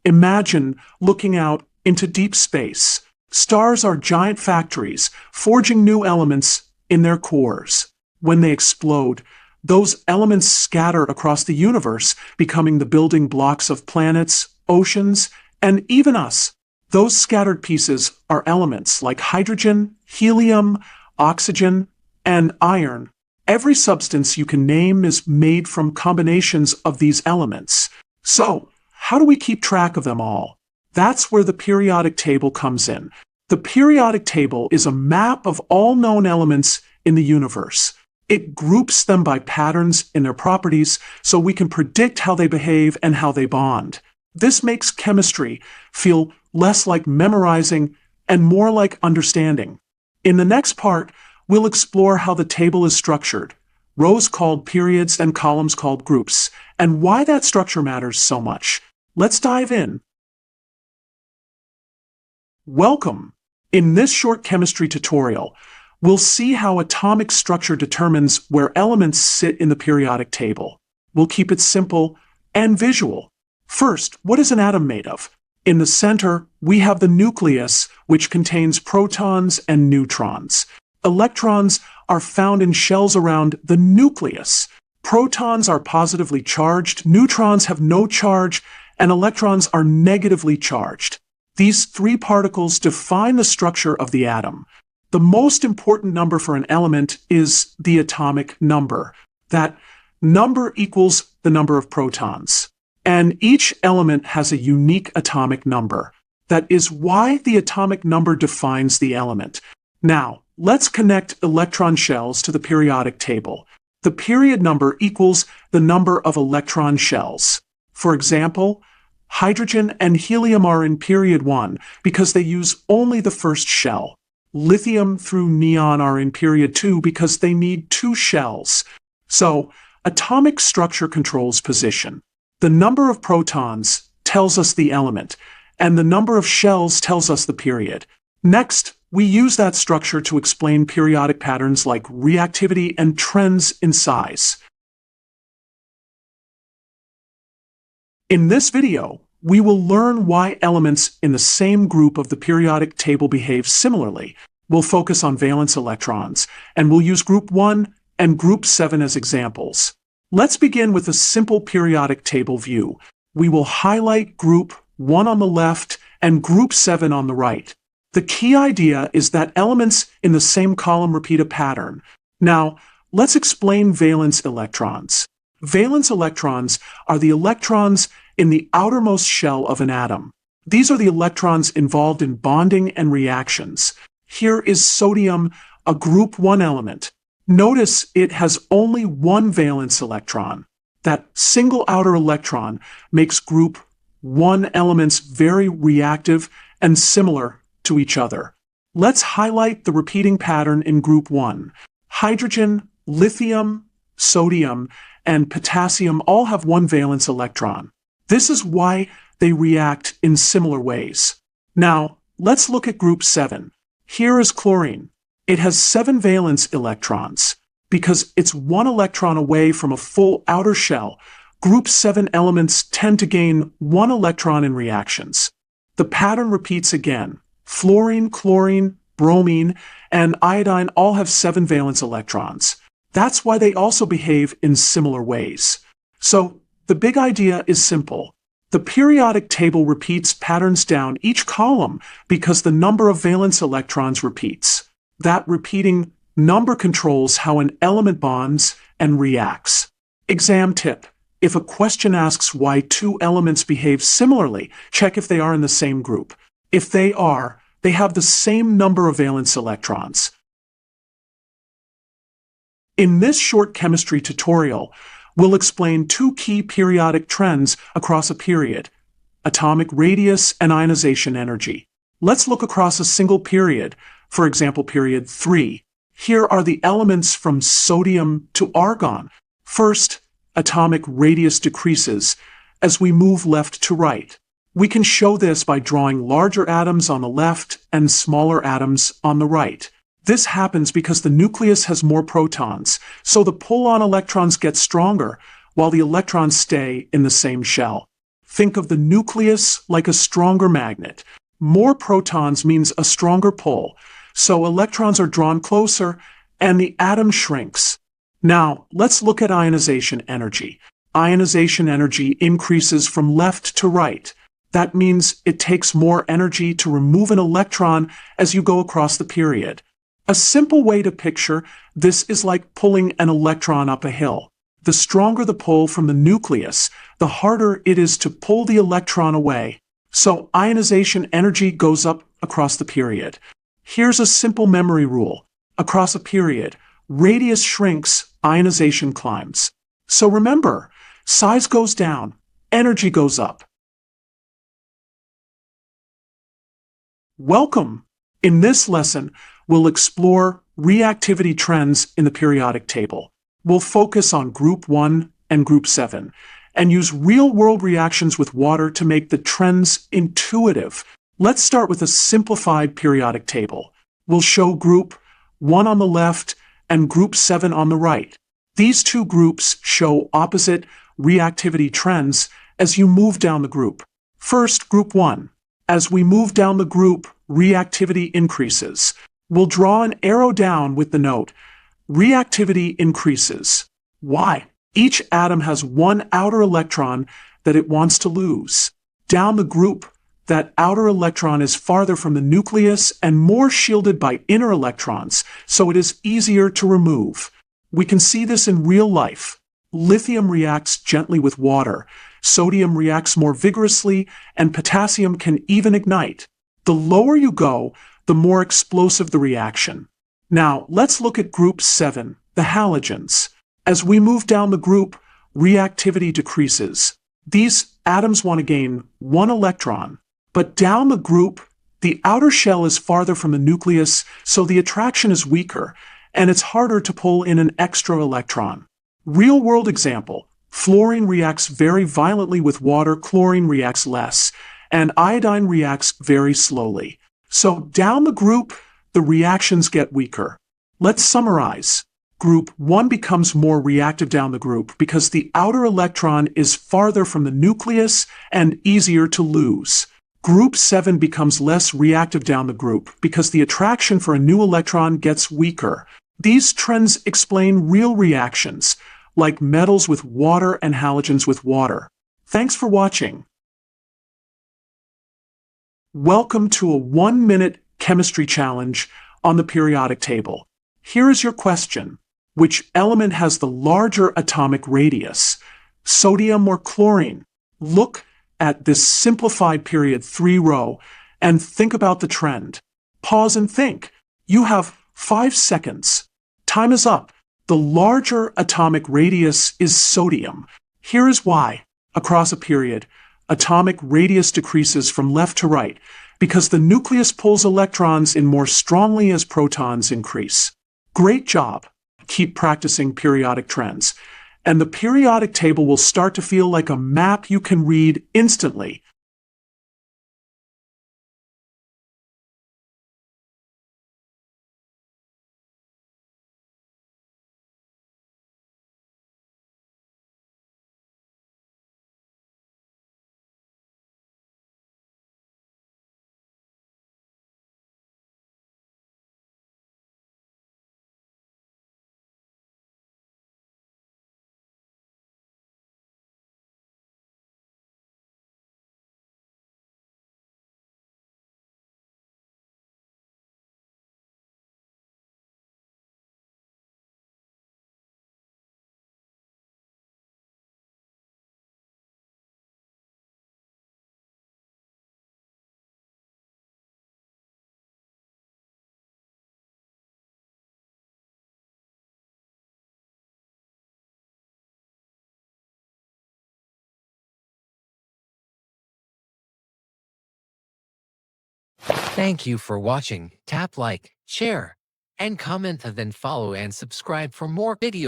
Imagine looking out into deep space. Stars are giant factories, forging new elements in their cores. When they explode, those elements scatter across the universe, becoming the building blocks of planets, oceans, and even us. Those scattered pieces are elements like hydrogen, helium, oxygen, and iron. Every substance you can name is made from combinations of these elements. So, how do we keep track of them all? That's where the periodic table comes in. The periodic table is a map of all known elements in the universe. It groups them by patterns in their properties so we can predict how they behave and how they bond. This makes chemistry feel less like memorizing and more like understanding. In the next part, we'll explore how the table is structured, rows called periods and columns called groups, and why that structure matters so much. Let's dive in. Welcome! In this short chemistry tutorial, we'll see how atomic structure determines where elements sit in the periodic table. We'll keep it simple and visual. First, what is an atom made of? In the center, we have the nucleus, which contains protons and neutrons. Electrons are found in shells around the nucleus. Protons are positively charged, neutrons have no charge, and electrons are negatively charged. These three particles define the structure of the atom. The most important number for an element is the atomic number. That number equals the number of protons. And each element has a unique atomic number. That is why the atomic number defines the element. Now, let's connect electron shells to the periodic table. The period number equals the number of electron shells. For example, hydrogen and helium are in period 1 because they use only the first shell. Lithium through neon are in period 2 because they need 2 shells. So, atomic structure controls position. The number of protons tells us the element, and the number of shells tells us the period. Next, we use that structure to explain periodic patterns like reactivity and trends in size. In this video, we will learn why elements in the same group of the periodic table behave similarly. We'll focus on valence electrons, and we'll use group 1 and group 7 as examples. Let's begin with a simple periodic table view. We will highlight group 1 on the left and group 7 on the right. The key idea is that elements in the same column repeat a pattern. Now, let's explain valence electrons. Valence electrons are the electrons in the outermost shell of an atom. These are the electrons involved in bonding and reactions. Here is sodium, a group 1 element. Notice it has only one valence electron. That single outer electron makes group 1 elements very reactive and similar to each other. Let's highlight the repeating pattern in group 1. Hydrogen, lithium, sodium, and potassium all have one valence electron. This is why they react in similar ways. Now, let's look at group 7. Here is chlorine. It has 7 valence electrons. Because it's 1 electron away from a full outer shell, group 7 elements tend to gain 1 electron in reactions. The pattern repeats again. Fluorine, chlorine, bromine, and iodine all have 7 valence electrons. That's why they also behave in similar ways. So, the big idea is simple. The periodic table repeats patterns down each column because the number of valence electrons repeats. That repeating number controls how an element bonds and reacts. Exam tip: if a question asks why 2 elements behave similarly, check if they are in the same group. If they are, they have the same number of valence electrons. In this short chemistry tutorial, we'll explain 2 key periodic trends across a period: atomic radius and ionization energy. Let's look across a single period, for example period 3. Here are the elements from sodium to argon. First, atomic radius decreases as we move left to right. We can show this by drawing larger atoms on the left and smaller atoms on the right. This happens because the nucleus has more protons, so the pull-on electrons get stronger while the electrons stay in the same shell. Think of the nucleus like a stronger magnet. More protons means a stronger pull, so electrons are drawn closer and the atom shrinks. Now, let's look at ionization energy. Ionization energy increases from left to right. That means it takes more energy to remove an electron as you go across the period. A simple way to picture this is like pulling an electron up a hill. The stronger the pull from the nucleus, the harder it is to pull the electron away. So ionization energy goes up across the period. Here's a simple memory rule. Across a period, radius shrinks, ionization climbs. So remember, size goes down, energy goes up. Welcome! In this lesson, we'll explore reactivity trends in the periodic table. We'll focus on Group 1 and Group 7, and use real-world reactions with water to make the trends intuitive. Let's start with a simplified periodic table. We'll show Group 1 on the left and Group 7 on the right. These two groups show opposite reactivity trends as you move down the group. First, Group 1. As we move down the group, reactivity increases. We'll draw an arrow down with the note, reactivity increases. Why? Each atom has one outer electron that it wants to lose. Down the group, that outer electron is farther from the nucleus and more shielded by inner electrons, so it is easier to remove. We can see this in real life. Lithium reacts gently with water, sodium reacts more vigorously, and potassium can even ignite. The lower you go, the more explosive the reaction. Now, let's look at Group 7, the halogens. As we move down the group, reactivity decreases. These atoms want to gain one electron, but down the group, the outer shell is farther from the nucleus, so the attraction is weaker, and it's harder to pull in an extra electron. Real-world example, fluorine reacts very violently with water, chlorine reacts less, and iodine reacts very slowly. So down the group, the reactions get weaker. Let's summarize. Group 1 becomes more reactive down the group because the outer electron is farther from the nucleus and easier to lose. Group 7 becomes less reactive down the group because the attraction for a new electron gets weaker. These trends explain real reactions, like metals with water and halogens with water. Thanks for watching. Welcome to a 1-minute chemistry challenge on the periodic table. Here is your question. Which element has the larger atomic radius, sodium or chlorine? Look at this simplified period 3 row and think about the trend. Pause and think. You have 5 seconds. Time is up. The larger atomic radius is sodium. Here is why. Across a period, atomic radius decreases from left to right because the nucleus pulls electrons in more strongly as protons increase. Great job! Keep practicing periodic trends, and the periodic table will start to feel like a map you can read instantly. Thank you for watching. Tap like, share, and comment, and then follow and subscribe for more videos.